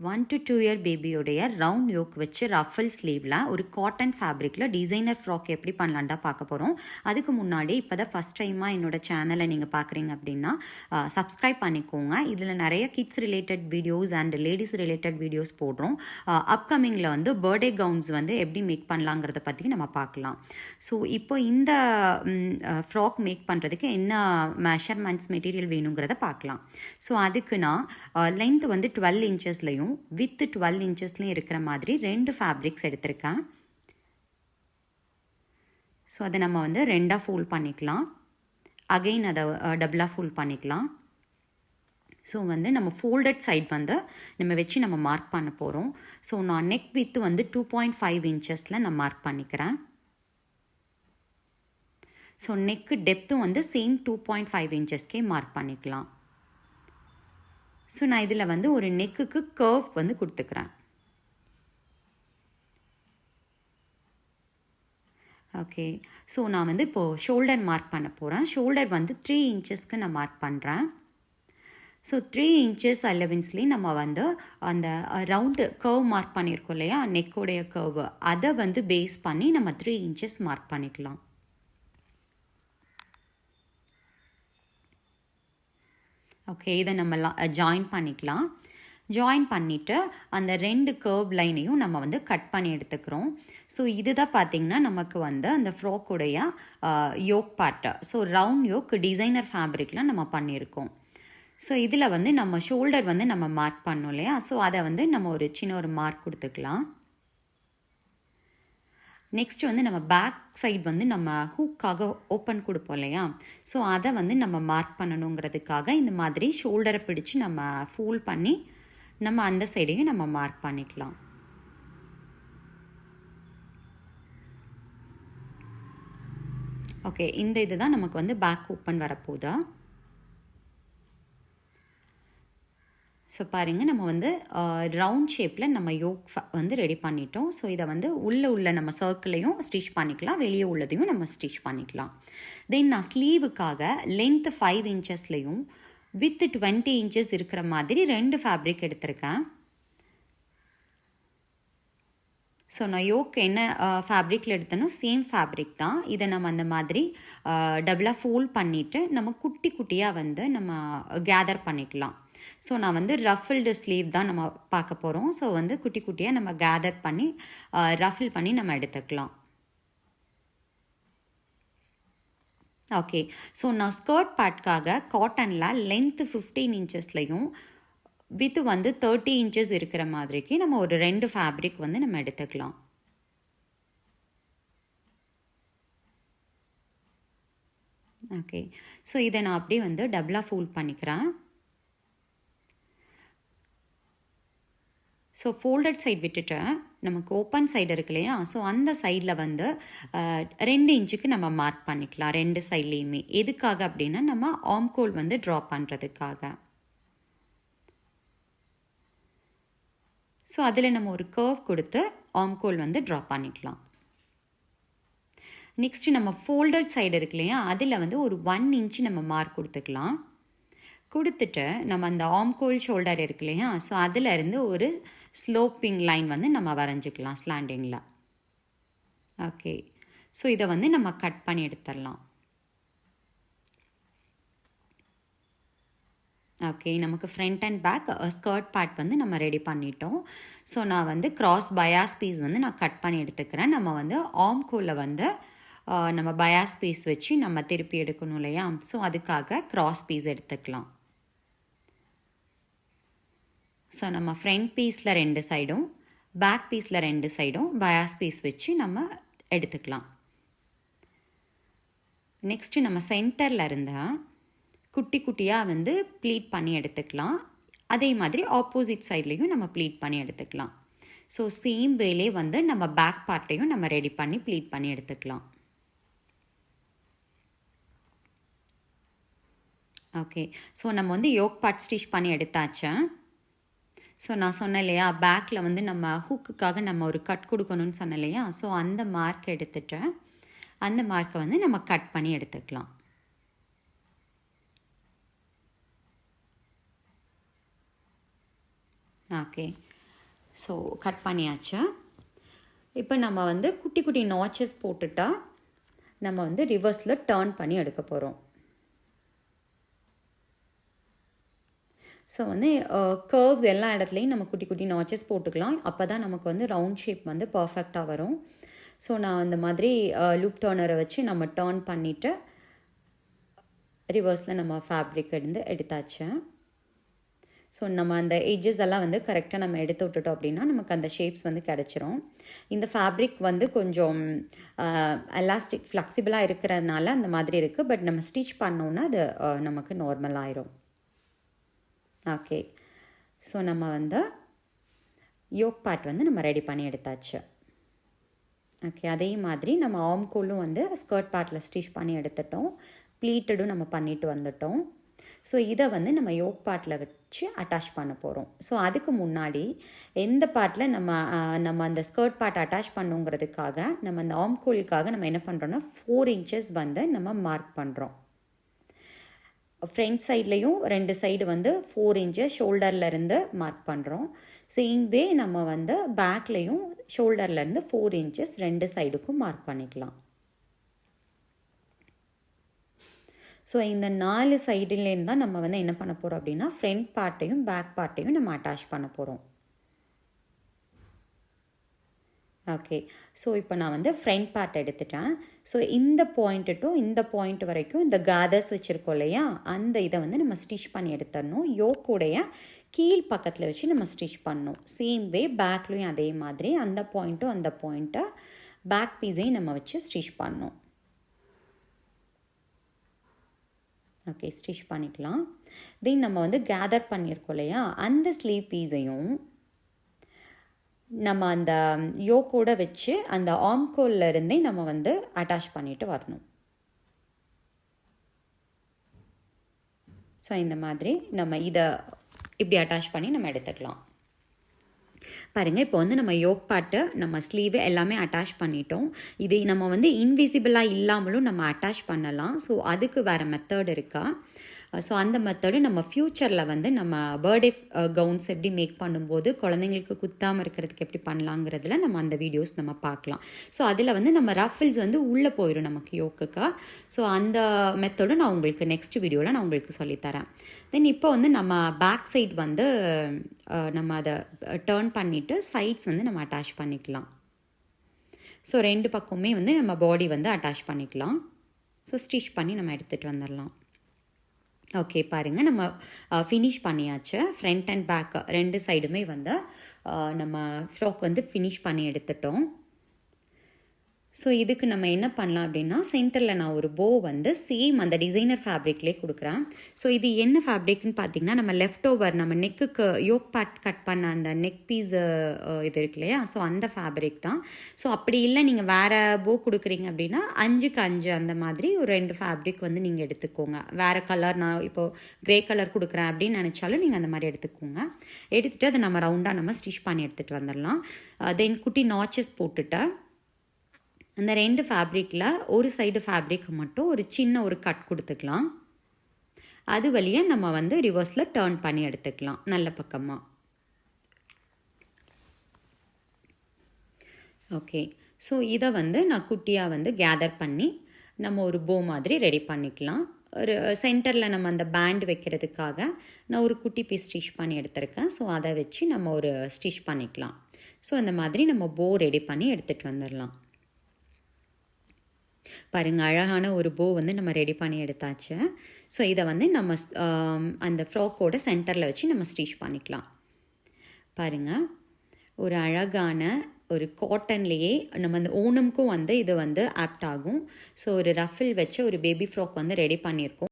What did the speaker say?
1 to 2 year பேபியோடைய round yoke வச்சு raffle ஸ்லீவில் ஒரு cotton ஃபேப்ரிக்கில் designer frock எப்படி பண்ணலான் தான் பார்க்க போகிறோம். அதுக்கு முன்னாடி இப்போ தான் ஃபஸ்ட் டைமாக என்னோடய சேனலை நீங்கள் பார்க்குறீங்க அப்படின்னா சப்ஸ்கிரைப் பண்ணிக்கோங்க. இதில் நிறைய kids related videos and ladies related videos போடுறோம். அப்கமிங்கில் வந்து பர்த்டே கவுன்ஸ் வந்து எப்படி மேக் பண்ணலாங்கிறத பற்றி நம்ம பார்க்கலாம். ஸோ இப்போ இந்த ஃப்ராக் மேக் பண்ணுறதுக்கு என்ன மெஷர்மெண்ட்ஸ் மெட்டீரியல் வேணுங்கிறத பார்க்கலாம். ஸோ அதுக்கு நான் லென்த் வந்து 12 இன்ச்சஸ்லையும் வித் 12 இன்ச்சஸ்லையும் இருக்கிற மாதிரி 2 ஃபேப்ரிக்ஸ் எடுத்திருக்கேன். ஸோ அதை நம்ம வந்து 2ஆக ஃபோல்ட் பண்ணிக்கலாம். அகெயின் அதை டபுளாக ஃபோல்ட் பண்ணிக்கலாம். ஸோ வந்து நம்ம ஃபோல்டட் சைட் வந்து நம்ம வச்சு நம்ம மார்க் பண்ண போகிறோம். ஸோ நான் நெக் வித்து வந்து 2.5 இன்ச்சஸில் நான் மார்க் பண்ணிக்கிறேன். ஸோ நெக்கு டெப்த்தும் வந்து சேம் 2.5 இன்ச்சஸ்க்கே மார்க் பண்ணிக்கலாம். ஸோ நான் இதில் வந்து ஒரு நெக்குக்கு கர்வ் வந்து கொடுத்துக்கிறேன். ஓகே, ஸோ நான் வந்து இப்போது ஷோல்டர் மார்க் பண்ண போகிறேன். ஷோல்டர் வந்து 3 இன்ச்சஸ்க்கு நான் மார்க் பண்ணுறேன். ஸோ 3 இன்ச்சஸ் அலவன்ஸ்லேயும் நம்ம வந்து அந்த ரவுண்டு கர்வ் மார்க் பண்ணியிருக்கோம் இல்லையா, நெக்கோடைய கர்வ், அதை வந்து பேஸ் பண்ணி நம்ம 3 இன்ச்சஸ் மார்க் பண்ணிக்கலாம். ஓகே, இதை நம்ம ஜாயின் பண்ணிக்கலாம். ஜாயின் பண்ணிவிட்டு அந்த 2 கர்வ் லைனையும் நம்ம வந்து கட் பண்ணி எடுத்துக்கிறோம். ஸோ இதுதான் பார்த்திங்கன்னா நமக்கு வந்து அந்த ஃப்ராக்குடைய yoke part. So round yoke designer ஃபேப்ரிக்கில் நம்ம பண்ணியிருக்கோம். ஸோ இதில் வந்து நம்ம ஷோல்டர் வந்து நம்ம மார்க் பண்ணோம் இல்லையா, ஸோ அதை வந்து நம்ம ஒரு சின்ன ஒரு மார்க் கொடுத்துக்கலாம். நெக்ஸ்ட் வந்து நம்ம பேக் சைட் வந்து நம்ம ஹூக்காக ஓப்பன் கொடுப்போம் இல்லையா, ஸோ அதை வந்து நம்ம மார்க் பண்ணணுங்கிறதுக்காக இந்த மாதிரி ஷோல்டரை பிடிச்சி நம்ம ஃபோல்ட் பண்ணி நம்ம அந்த சைடையும் நம்ம மார்க் பண்ணிக்கலாம். ஓகே, இந்த இது தான் நமக்கு வந்து பேக் ஓப்பன் வரப்போதா. ஸோ பாருங்கள், நம்ம வந்து ரவுண்ட் ஷேப்பில் நம்ம யோக் வந்து ரெடி பண்ணிட்டோம். ஸோ இதை வந்து உள்ள நம்ம சர்க்கிளையும் ஸ்டிச் பண்ணிக்கலாம், வெளியே உள்ளதையும் நம்ம ஸ்டிச் பண்ணிக்கலாம். தென் நான் ஸ்லீவுக்காக லென்த்து 5 இன்ச்சஸ்லையும் வித் 20 இன்ச்சஸ் இருக்கிற மாதிரி 2 ஃபேப்ரிக் எடுத்திருக்கேன். ஸோ நான் யோக் என்ன ஃபேப்ரிக்கில் எடுத்தனோ சேம் ஃபேப்ரிக் தான். இதை நம்ம அந்த மாதிரி டபுளாக ஃபோல்ட் பண்ணிவிட்டு நம்ம குட்டி குட்டியாக வந்து நம்ம கேதர் பண்ணிக்கலாம். ஸோ நான் வந்து ரஃபிள்டு ஸ்லீவ் தான் நம்ம பார்க்க போகிறோம். ஸோ வந்து குட்டி குட்டியாக நம்ம கேதர் பண்ணி ரஃபிள் பண்ணி நம்ம எடுத்துக்கலாம். ஓகே, ஸோ நான் ஸ்கர்ட் பார்ட்காக காட்டனில் லென்த்து 15 இன்ச்சஸ்லையும் வித்து வந்து 30 இன்ச்சஸ் இருக்கிற மாதிரிக்கு நம்ம ஒரு 2 ஃபேப்ரிக் வந்து நம்ம எடுத்துக்கலாம். ஓகே, ஸோ இதை நான் அப்படியே வந்து டபுளாக ஃபோல்ட் பண்ணிக்கிறேன். ஸோ ஃபோல்டட் சைட் விட்டுட்டு நமக்கு ஓப்பன் சைடு இருக்கு இல்லையா, ஸோ அந்த சைடில் வந்து 2 இன்ச்சுக்கு நம்ம மார்க் பண்ணிக்கலாம் 2 சைட்லேயுமே. எதுக்காக அப்படின்னா நம்ம ஆம்கோல் வந்து ட்ரா பண்ணுறதுக்காக. ஸோ அதில் நம்ம ஒரு கர்வ் கொடுத்து ஆம்கோல் வந்து ட்ரா பண்ணிக்கலாம். நெக்ஸ்ட்டு நம்ம ஃபோல்டட் சைடு இருக்கு இல்லையா, அதில் வந்து ஒரு 1 இன்ச்சு நம்ம மார்க் கொடுத்துக்கலாம். கொடுத்துட்டு நம்ம அந்த ஆம்கோல் ஷோல்டர் இருக்கு இல்லையா, ஸோ அதிலேருந்து ஒரு ஸ்லோப்பிங் லைன் வந்து நம்ம வரைஞ்சிக்கலாம் ஸ்லாண்டிங்கில். ஓகே, ஸோ இதை வந்து நம்ம கட் பண்ணி எடுத்துடலாம். ஓகே, நமக்கு front and back skirt part வந்து நம்ம ரெடி பண்ணிட்டோம். ஸோ நான் வந்து கிராஸ் பயாஸ் பீஸ் வந்து நான் கட் பண்ணி எடுத்துக்கிறேன். நம்ம வந்து ஆம்கோலில் வந்து நம்ம பயாஸ் பீஸ் வச்சு நம்ம திருப்பி எடுக்கணும் இல்லையா, ஸோ அதுக்காக கிராஸ் பீஸ் எடுத்துக்கலாம். ஸோ நம்ம ஃப்ரண்ட் பீஸில் 2 சைடும் பேக் பீஸில் 2 சைடும் பயாஸ் பீஸ் வச்சு நம்ம எடுத்துக்கலாம். நெக்ஸ்ட்டு நம்ம சென்டரில் இருந்தால் குட்டி குட்டியாக வந்து ப்ளீட் பண்ணி எடுத்துக்கலாம். அதே மாதிரி ஆப்போசிட் சைட்லேயும் நம்ம ப்ளீட் பண்ணி எடுத்துக்கலாம். ஸோ சேம் வேலே வந்து நம்ம பேக் பார்ட்டையும் நம்ம ரெடி பண்ணி ப்ளீட் பண்ணி எடுத்துக்கலாம். ஓகே, ஸோ நம்ம வந்து யோக் பார்ட் ஸ்டிச் பண்ணி எடுத்தாச்சு. ஸோ நான் சொன்னேன் இல்லையா, பேக்கில் வந்து நம்ம ஹூக்குக்காக நம்ம ஒரு கட் கொடுக்கணும்னு சொன்னேன் இல்லையா, ஸோ அந்த மார்க் எடுத்துட்டு அந்த மார்க்கை வந்து நம்ம கட் பண்ணி எடுத்துக்கலாம். ஓகே, ஸோ கட் பண்ணியாச்சு. இப்போ நம்ம வந்து குட்டி குட்டி நாச்சஸ் போட்டுட்டா நம்ம வந்து ரிவர்ஸில் டர்ன் பண்ணி எடுக்க போகிறோம். ஸோ வந்து கர்வ்ஸ் எல்லா இடத்துலையும் நம்ம குட்டி குட்டி நாச்சஸ் போட்டுக்கலாம். அப்போ தான் நமக்கு வந்து ரவுண்ட் ஷேப் வந்து பர்ஃபெக்டாக வரும். ஸோ நான் அந்த மாதிரி லூப் டர்னரை வச்சு நம்ம டர்ன் பண்ணிவிட்டு ரிவர்ஸில் நம்ம ஃபேப்ரிக் எடுத்தாச்சு. ஸோ நம்ம அந்த எட்ஜஸ் எல்லாம் வந்து கரெக்டாக நம்ம எடுத்து விட்டுட்டோம் அப்படின்னா நமக்கு அந்த ஷேப்ஸ் வந்து கிடச்சிரும். இந்த ஃபேப்ரிக் வந்து கொஞ்சம் எலாஸ்டிக் ஃப்ளெக்சிபிளாக இருக்கிறதுனால அந்த மாதிரி இருக்குது. பட் நம்ம ஸ்டிச் பண்ணோன்னா அது நமக்கு நார்மல் ஆயிரும். ஓகே, ஸோ நம்ம வந்து யோக் பார்ட் வந்து நம்ம ரெடி பண்ணி எடுத்தாச்சு. ஓகே, அதே மாதிரி நம்ம ஆம்கோலும் வந்து ஸ்கர்ட் பார்ட்டில் ஸ்டிச் பண்ணி எடுத்துட்டோம். ப்ளீட்டடும் நம்ம பண்ணிட்டு வந்துட்டோம். ஸோ இதை வந்து நம்ம யோக் பார்ட்டில் வச்சு அட்டாச் பண்ண போகிறோம். ஸோ அதுக்கு முன்னாடி எந்த பார்ட்டில் நம்ம அந்த ஸ்கர்ட் பார்ட் அட்டாச் பண்ணுங்கிறதுக்காக நம்ம அந்த ஆம்கோலுக்காக நம்ம என்ன பண்ணுறோன்னா 4 inches வந்து நம்ம மார்க் பண்ணுறோம். ஃப்ரண்ட் சைட்லேயும் 2 சைடு வந்து 4 inches ஷோல்டர்லேருந்து மார்க் பண்ணுறோம். சேம் வே நம்ம வந்து பேக்லேயும் ஷோல்டர்லேருந்து 4 inches 2 சைடுக்கும் மார்க் பண்ணிக்கலாம். ஸோ இந்த 4 சைடுலேருந்து தான் நம்ம வந்து என்ன பண்ண போகிறோம் அப்படின்னா ஃப்ரண்ட் பார்ட்டையும் பேக் பார்ட்டையும் நம்ம அட்டாச் பண்ண போகிறோம். ஓகே, ஸோ இப்போ நான் வந்து ஃப்ரண்ட் பார்ட் எடுத்துட்டேன். ஸோ இந்த பாயிண்ட்டு டு இந்த பாயிண்ட் வரைக்கும் இந்த கேதர்ஸ் வச்சுருக்கோம் இல்லையா, அந்த இதை வந்து நம்ம ஸ்டிச் பண்ணி எடுத்துடணும். யோக்குடைய கீழ் பக்கத்தில் வச்சு நம்ம ஸ்டிச் பண்ணணும். சேம் வே பேக்லேயும் அதே மாதிரி அந்த பாயிண்ட்டும் அந்த பாயிண்ட்டை பேக் பீஸையும் நம்ம வச்சு ஸ்டிச் பண்ணணும். ஓகே, ஸ்டிச் பண்ணிக்கலாம். தென் நம்ம வந்து கேதர் பண்ணியிருக்கோம் இல்லையா, அந்த ஸ்லீவ் பீஸையும் நம்ம அந்த யோக்கோட வச்சு அந்த ஆம்கோல்ல இருந்தே நம்ம வந்து அட்டாச் பண்ணிட்டு வரணும். ஸோ இந்த மாதிரி நம்ம இதை இப்படி அட்டாச் பண்ணி நம்ம எடுத்துக்கலாம். பாருங்கள், இப்போ வந்து நம்ம யோக் பார்ட்டு நம்ம ஸ்லீவு எல்லாமே அட்டாச் பண்ணிட்டோம். இதை நம்ம வந்து இன்விசிபிளாக இல்லாமலும் நம்ம அட்டாச் பண்ணலாம். ஸோ அதுக்கு வேறு மெத்தட் இருக்கா? ஸோ அந்த மெத்தடு நம்ம ஃப்யூச்சரில் வந்து நம்ம பர்த்டே கவுன்ஸ் எப்படி மேக் பண்ணும்போது குழந்தைங்களுக்கு குத்தாமல் இருக்கிறதுக்கு எப்படி பண்ணலாங்கிறதுல நம்ம அந்த வீடியோஸ் நம்ம பார்க்கலாம். ஸோ அதில் வந்து நம்ம ரஃபில்ஸ் வந்து உள்ளே போயிடும் நமக்கு யோக்குக்கா. ஸோ அந்த மெத்தடும் நான் உங்களுக்கு நெக்ஸ்ட் வீடியோவில் நான் உங்களுக்கு சொல்லித்தரேன். தென் இப்போ வந்து நம்ம பேக் சைட் வந்து நம்ம அதை டர்ன் பண்ணிவிட்டு சைட்ஸ் வந்து நம்ம அட்டாச் பண்ணிக்கலாம். ஸோ 2 பக்கமே வந்து நம்ம பாடி வந்து அட்டாச் பண்ணிக்கலாம். ஸோ ஸ்டிச் பண்ணி நம்ம எடுத்துகிட்டு வந்துடலாம். ஓகே, பாருங்கள், நம்ம ஃபினிஷ் பண்ணியாச்சு. ஃப்ரண்ட் அண்ட் பேக் 2 சைடுமே வந்து நம்ம ஃப்ராக் வந்து ஃபினிஷ் பண்ணி எடுத்துட்டோம். ஸோ இதுக்கு நம்ம என்ன பண்ணலாம் அப்படின்னா சென்டரில் நான் ஒரு போ வந்து சேம் அந்த டிசைனர் ஃபேப்ரிக்லேயே கொடுக்குறேன். ஸோ இது என்ன ஃபேப்ரிக்னு பார்த்தீங்கன்னா நம்ம லெஃப்ட் ஓவர் நம்ம நெக்குக்கு யோக் பார்ட் கட் பண்ண அந்த நெக் பீஸ் இது இருக்கு இல்லையா, ஸோ அந்த ஃபேப்ரிக் தான். ஸோ அப்படி இல்லை நீங்கள் வேறு போ கொடுக்குறீங்க அப்படின்னா 5க்கு 5 அந்த மாதிரி ஒரு 2 ஃபேப்ரிக் வந்து நீங்கள் எடுத்துக்கோங்க. வேறு கலர் நான் இப்போது க்ரே கலர் கொடுக்குறேன் அப்படின்னு நினச்சாலும் நீங்கள் அந்த மாதிரி எடுத்துக்கோங்க. எடுத்துகிட்டு அதை நம்ம ரவுண்டாக நம்ம ஸ்டிச் பண்ணி எடுத்துகிட்டு வந்துடலாம். தென் குட்டி நாச்சஸ் போட்டுட்டு அந்த 2 ஃபேப்ரிக்கில் ஒரு சைடு ஃபேப்ரிக் மட்டும் ஒரு சின்ன ஒரு கட் கொடுத்துக்கலாம். அது வழியாக நம்ம வந்து ரிவர்ஸில் டர்ன் பண்ணி எடுத்துக்கலாம் நல்ல பக்கமாக. ஓகே, ஸோ இதை வந்து நான் குட்டியாக வந்து கேதர் பண்ணி நம்ம ஒரு போ மாதிரி ரெடி பண்ணிக்கலாம். ஒரு சென்டரில் நம்ம அந்த பேண்ட் வைக்கிறதுக்காக நான் ஒரு குட்டி பீஸ் ஸ்டிச் பண்ணி எடுத்திருக்கேன். ஸோ அதை வச்சு நம்ம ஒரு ஸ்டிச் பண்ணிக்கலாம். ஸோ அந்த மாதிரி நம்ம போ ரெடி பண்ணி எடுத்துகிட்டு வந்துடலாம். பாருங்கள், அழகான ஒரு போ வந்து நம்ம ரெடி பண்ணி எடுத்தாச்சு. ஸோ இதை வந்து நம்ம அந்த ஃப்ராக்கோட சென்டரில் வச்சு நம்ம ஸ்டிச் பண்ணிக்கலாம். பாருங்கள், ஒரு அழகான ஒரு காட்டன்லேயே நம்ம அந்த ஓணம்க்கும் வந்து இது வந்து ஆப்ட் ஆகும். ஸோ ஒரு ரஃபில் வச்சு ஒரு பேபி ஃப்ராக் வந்து ரெடி பண்ணியிருக்கோம்.